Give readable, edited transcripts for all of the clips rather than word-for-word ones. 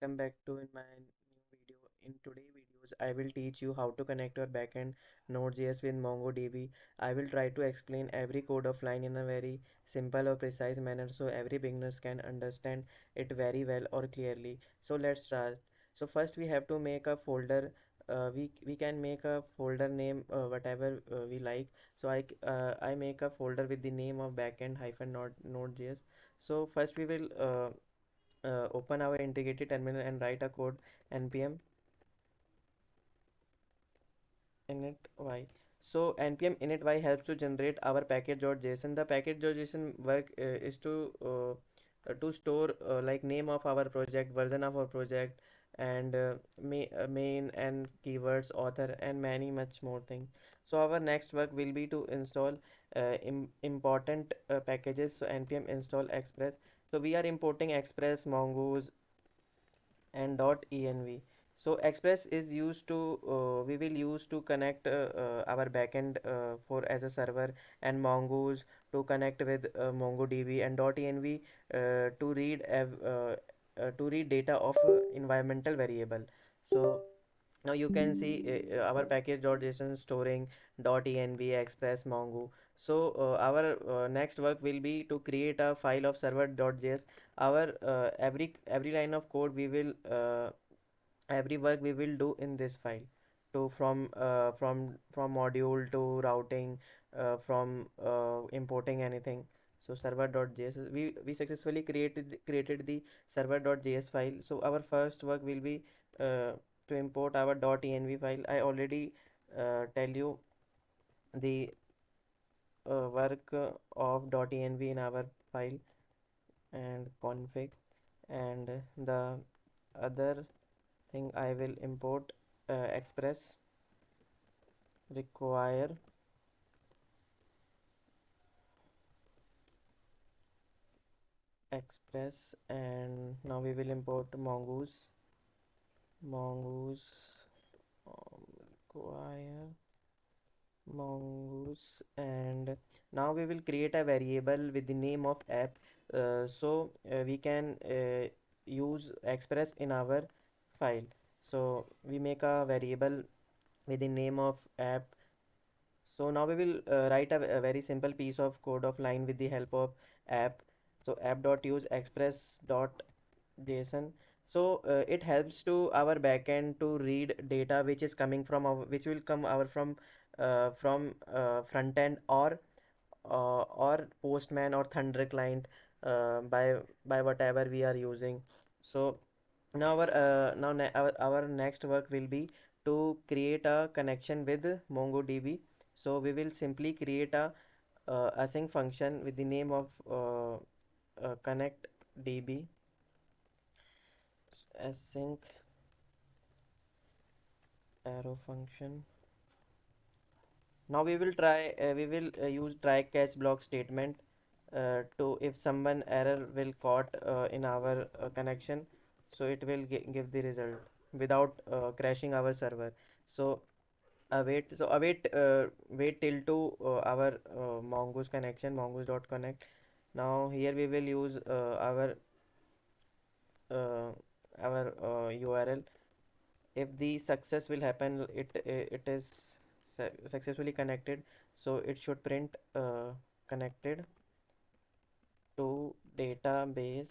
welcome back to in my new video. In today videos, I will teach you how to connect your backend Node.js with MongoDB. I will try to explain every code of line in a very simple or precise manner so every beginners can understand it very well or clearly. So let's start. So first we have to make a folder. We can make a folder name whatever we like. So I make a folder with the name of backend hyphen Node.js. So first we will open our integrated terminal and write a code npm init y. So npm init y helps to generate our package.json. The package.json work is to store like name of our project, version of our project, and main and keywords, author, and many much more things. So our next work will be to install important packages. So npm install express. So we are importing express, mongoose, and .env. So express is used to we will use to connect our backend for as a server, and mongoose to connect with mongodb, and .env to read data of environmental variable. So now you can see our package.json storing .env, express, mongo. So our next work will be to create a file of server.js. Our every line of code we will every work we will do in this file, to from module to routing, from importing anything. So server.js, we successfully created the server.js file. So our first work will be uh, to import our .env file. I already tell you the work of .env in our file and config, and the other thing I will import express require express, and now we will import mongoose require mongoose, and now we will create a variable with the name of app. We can use express in our file. So we make a variable with the name of app. So now we will write a very simple piece of code of line with the help of app. So app.use express.json. So it helps to our backend to read data which is coming from our, which will come our from front end, or Postman or Thunder client, by whatever we are using. So now our next work will be to create a connection with MongoDB. So we will simply create a async function with the name of connect db async arrow function. Now we will use try catch block statement to, if someone error will caught in our connection, so it will give the result without crashing our server. So wait till to our mongoose connection, mongoose.connect. Now here we will use uh, our URL. If the success will happen, it is successfully connected, so it should print connected to database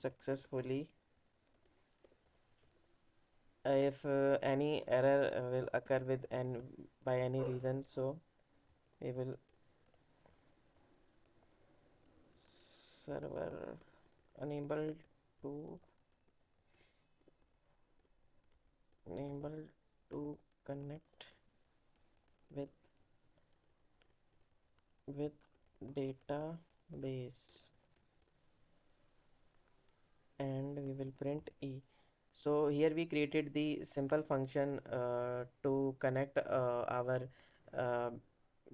successfully. If any error will occur with and by any reason, so we will server unable to unable to connect with with database, and we will print e. So here we created the simple function to connect our uh,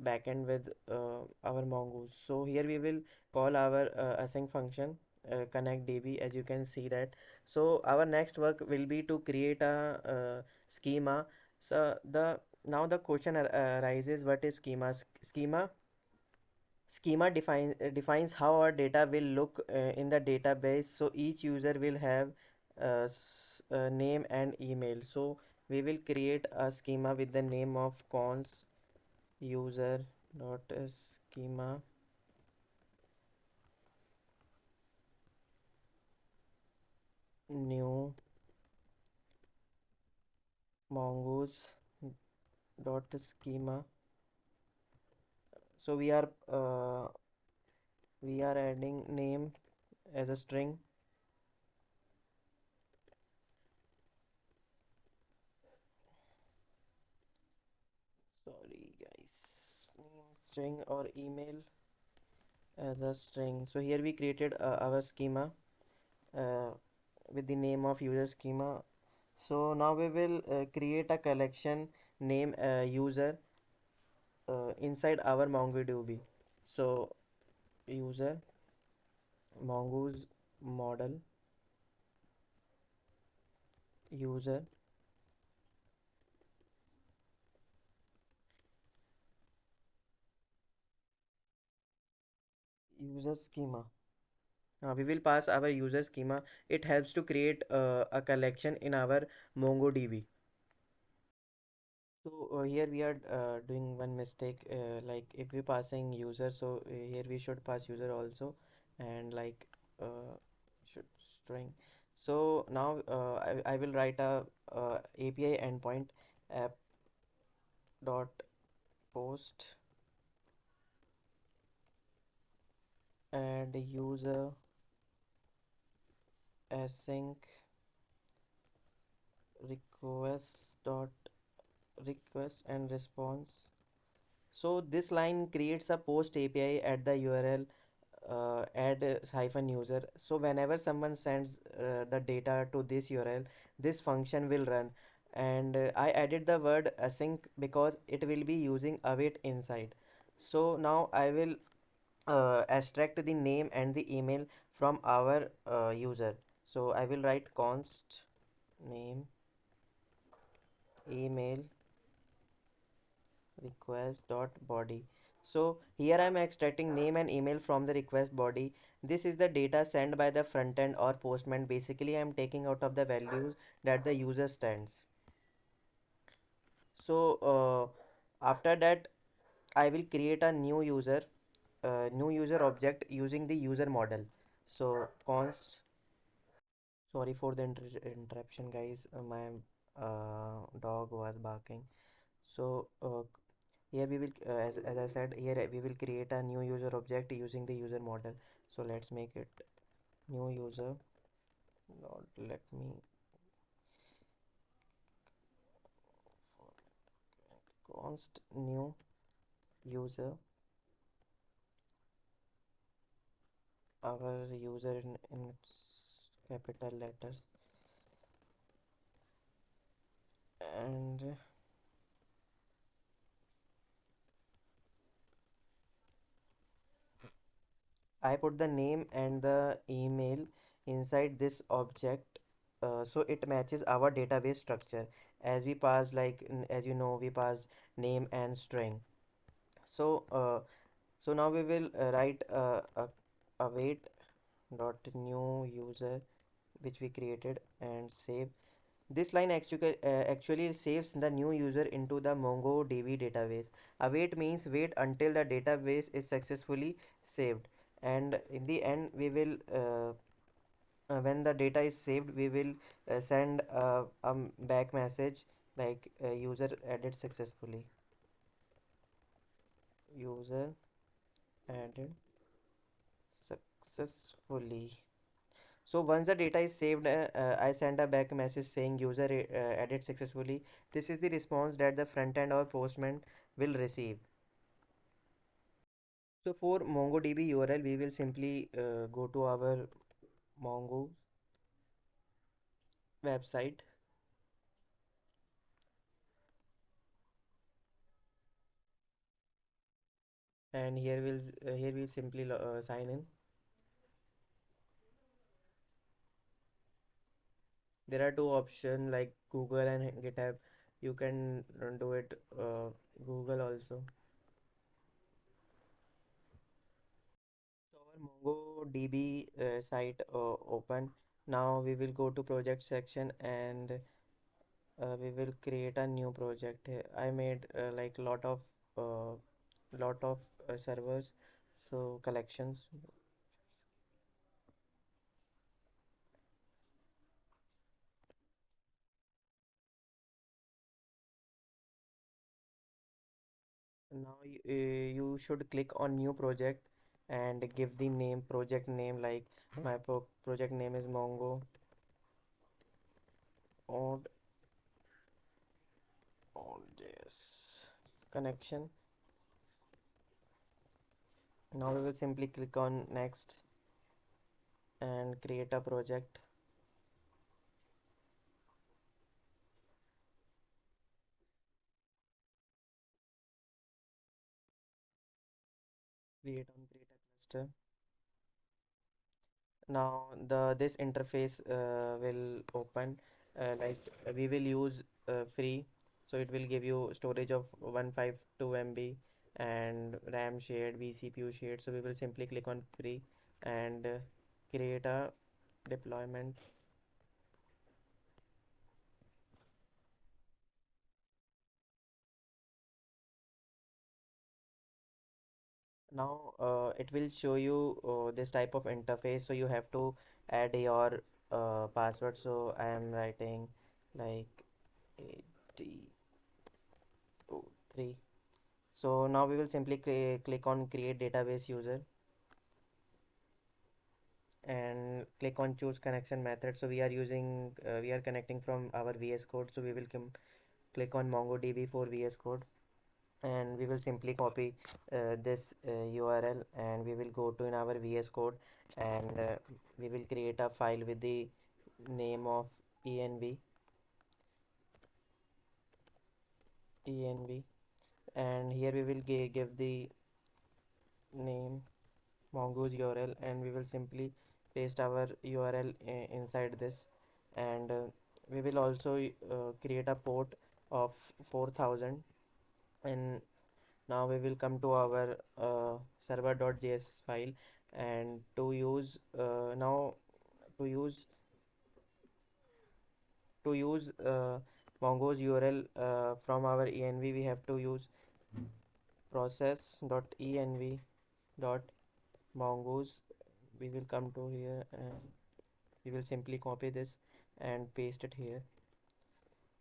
backend with our mongoose. So here we will call our async function connect db, as you can see that. So our next work will be to create a schema. So the now the question arises, what is schema? Schema defines how our data will look in the database. So each user will have name and email. So we will create a schema with the name of cons user dot schema new mongoose dot schema. So we are adding name as a string. Sorry guys, name string or email as a string. So here we created our schema uh, with the name of user schema. So now we will create a collection name user inside our MongoDB. So user mongoose model user user schema. We will pass our user schema. It helps to create a collection in our MongoDB. So here we are doing one mistake. Like if we passing user, so here we should pass user also, and like should string. So now I will write a API endpoint app dot post and user async request dot request and response. So this line creates a post API at the URL add hyphen user. So whenever someone sends the data to this URL, this function will run. And I added the word async because it will be using await inside. So now I will extract the name and the email from our user. So I will write const name email request dot body. So here I am extracting name and email from the request body. This is the data sent by the front end or postman. Basically I am taking out of the values that the user stands. So after that I will create a new user object using the user model. So const sorry for the interruption guys, my dog was barking. So here we will as I said, here we will create a new user object using the user model. So let's make it new user. Not let me const new user, our user in capital letters, and I put the name and the email inside this object, so it matches our database structure. As we pass, like as you know, we passed name and string. So so now we will write a await dot new user which we created and save. This line actually saves the new user into the MongoDB database. Await means wait until the database is successfully saved, and in the end we will when the data is saved we will send a back message like user added successfully, user added successfully. So once the data is saved, I send a back message saying user added successfully. This is the response that the front end or postman will receive. So for MongoDB URL, we will simply go to our Mongo website, and here we simply sign in. There are two options like Google and GitHub. You can do it Google also. So our MongoDB site open. Now we will go to project section, and we will create a new project here. I made like uh, lot of servers, so collections. Now you should click on new project and give the name, project name, like my project name is Mongo Node Node.js connection. Now we will simply click on next and create a project. Create a cluster. Now the this interface will open, like we will use free, so it will give you storage of 152 MB and RAM shared, vCPU shared. So we will simply click on free and create a deployment. Now it will show you this type of interface, so you have to add your password. So I am writing like 8023. So now we will simply click on create database user and click on choose connection method. So we are connecting from our VS Code. So we will click on MongoDB for VS Code, and we will simply copy this URL, and we will go to in our VS Code, and we will create a file with the name of env env, and here we will give the name Mongoose URL, and we will simply paste our URL inside this, and we will also create a port of 4000. And now we will come to our server.js file, and to use to use Mongoose URL from our env, we have to use process.env dot mongoose. We will come to here, and we will simply copy this and paste it here,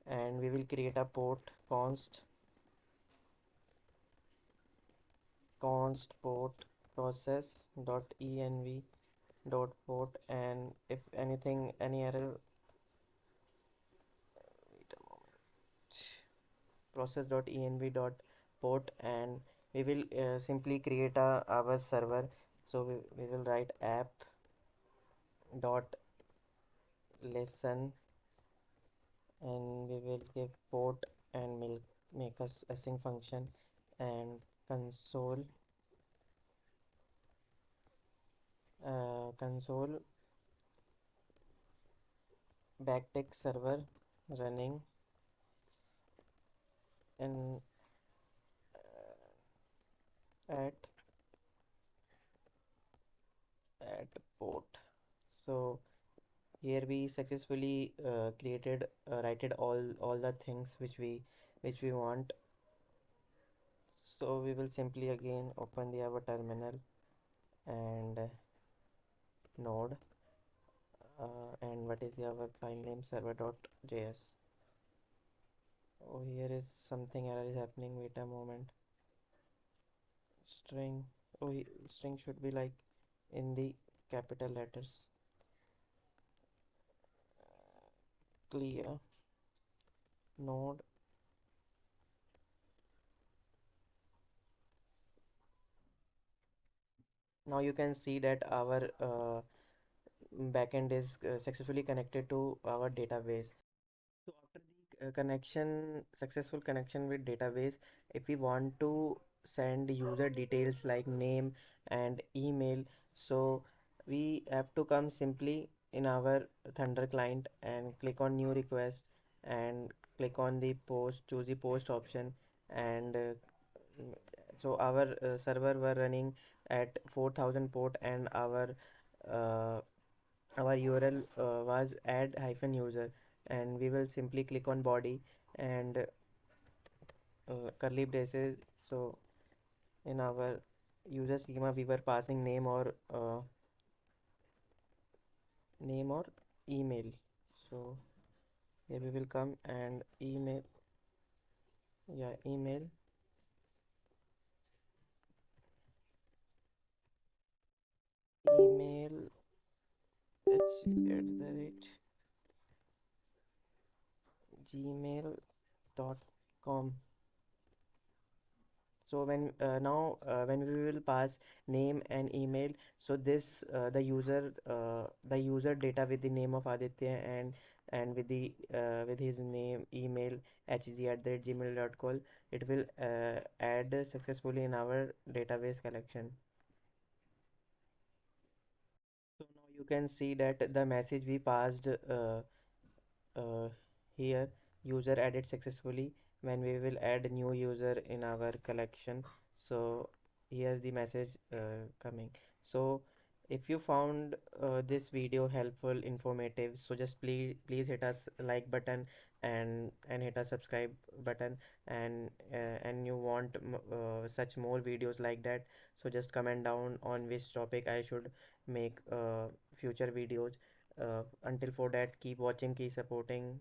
and we will create a port const port process dot env dot port, and if anything, any error, wait a moment, process dot env dot port, and we will simply create our server. So we will write app dot listen, and we will give port, and will make us async function, and console backtick server running, and at port. So here we successfully created writed all the things which we want. So we will simply again open the our terminal, and node, and what is the our file name, server.js. Oh, here is something error is happening, wait a moment. String, oh, string should be like in the capital letters. Clear node. Now you can see that our backend is successfully connected to our database. So after the successful connection with database, if we want to send user details like name and email, so we have to come simply in our Thunder client and click on new request, and click on the post, choose the post option, and mm, so our server were running at 4000 port, and our uh, our URL was add hyphen user, and we will simply click on body and curly braces. So in our user schema we were passing name or email. So here we will come and email, yeah, email h at the rate gmail.com. So when we will pass name and email, so this the user data with the name of Aditya and with the with his name email hg@gmail.com, it will add successfully in our database collection. So now you can see that the message we passed uh, here, user added successfully, when we will add new user in our collection. So here's the message coming. So if you found this video helpful, informative, so just please hit us like button and hit a subscribe button, and you want such more videos like that, so just comment down on which topic I should make future videos. Until for that, keep watching, keep supporting.